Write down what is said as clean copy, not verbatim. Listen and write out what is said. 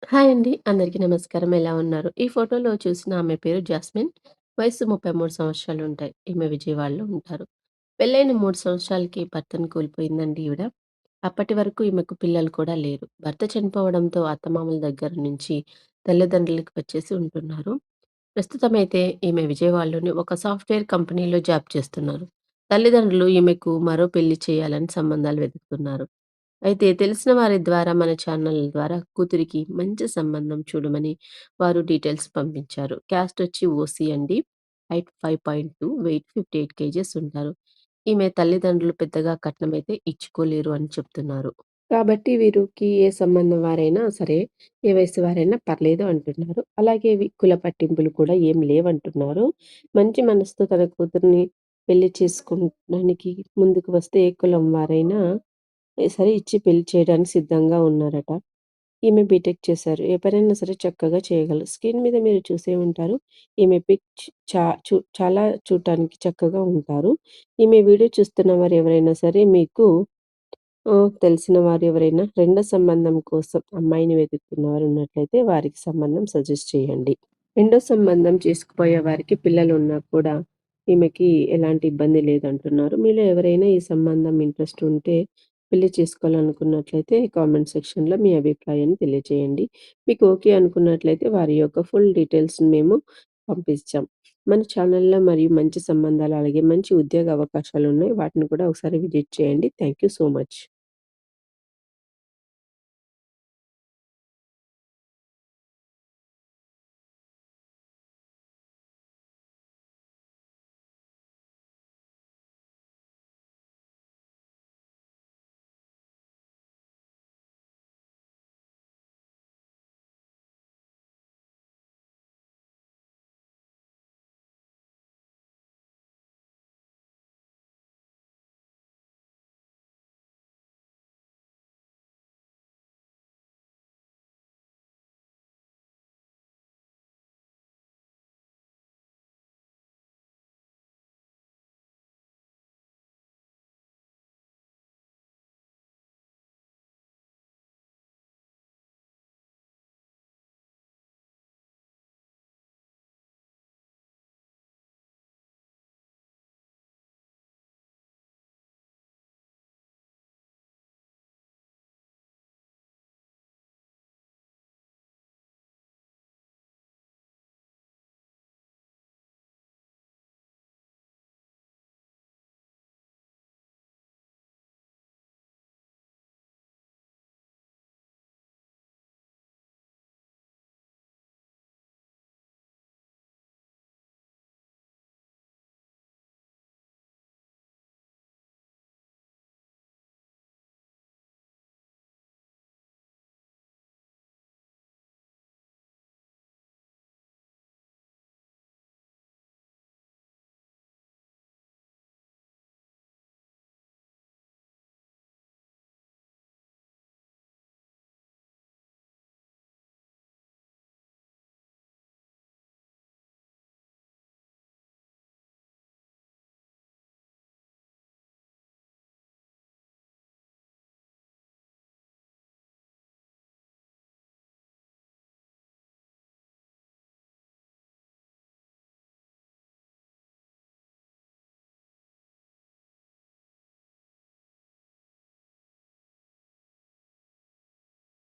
Hi అండి. అందరికీ నమస్కారం. ఎలా ఉన్నారు? ఈ ఫోటోలో చూసిన ఆమె పేరు జాస్మిన్. వయస్సు 33 సంవత్సరాలుంటాయి. ఈమె విజయవాడలో ఉంటారు. పెళ్లైన 3 సంవత్సరాలకి భర్తను కోల్పోయిందండి ఈవిడ. అప్పటి వరకు ఈమెకు పిల్లలు కూడా లేరు. భర్త చనిపోవడంతో అత్తమామల దగ్గర నుంచి తల్లిదండ్రులకి వచ్చేసి ఉంటున్నారు. ప్రస్తుతమైతే ఈమె విజయవాడలోని ఒక సాఫ్ట్‌వేర్ కంపెనీలో జాబ్ చేస్తున్నారు. తల్లిదండ్రులు ఈమెకు మరో పెళ్లి చేయాలని సంబంధాలు వెతుకుతున్నారు. అయితే తెలిసిన వారి ద్వారా మన ఛానల్ ద్వారా కూతురికి మంచి సంబంధం చూడమని వారు డీటెయిల్స్ పంపించారు. క్యాస్ట్ వచ్చి ఓసీ అండి. హైట్ 5.2, వెయిట్ 58 కేజెస్ ఉంటారు. ఈమె తల్లిదండ్రులు పెద్దగా కట్నం అయితే ఇచ్చుకోలేరు అని చెప్తున్నారు. కాబట్టి వీరికి ఏ సంబంధం వారైనా సరే, ఏ వయసు వారైనా పర్లేదు అంటున్నారు. అలాగే కుల పట్టింపులు కూడా ఏం లేవంటున్నారు. మంచి మనసుతో తన కూతుర్ని పెళ్లి చేసుకోవడానికి ముందుకు వస్తే ఏ కులం వారైనా సరే ఇచ్చి పెళ్లి చేయడానికి సిద్ధంగా ఉన్నారట. ఈమె బీటెక్ చేశారు. ఏ పనైనా సరే చక్కగా చేయగలరు. స్క్రీన్ మీద మీరు చూసే ఉంటారు. ఈమె పిచ్ చా చు చాలా చూడటానికి చక్కగా ఉంటారు. ఈమె వీడియో చూస్తున్న వారు ఎవరైనా సరే మీకు తెలిసిన వారు ఎవరైనా రెండో సంబంధం కోసం అమ్మాయిని వెతుకుతున్నవారు ఉన్నట్లయితే వారికి సంబంధం సజెస్ట్ చేయండి. రెండో సంబంధం చేసుకుపోయే వారికి పిల్లలున్నా కూడా ఈమెకి ఎలాంటి ఇబ్బంది లేదంటున్నారు. మీలో ఎవరైనా ఈ సంబంధం ఇంట్రెస్ట్ ఉంటే పెళ్లి చేసుకోవాలనుకున్నట్లయితే కామెంట్ సెక్షన్‌లో మీ అభిప్రాయాన్ని తెలియజేయండి. మీకు ఓకే అనుకున్నట్లయితే వారి యొక్క ఫుల్ డీటెయిల్స్‌ని మేము పంపిస్తాం. మన ఛానల్‌లో మరియు మంచి సంబంధాలు అలాగే మంచి ఉద్యోగ అవకాశాలున్నాయి. వాటిని కూడా ఒకసారి విజిట్ చేయండి. Thank you so much.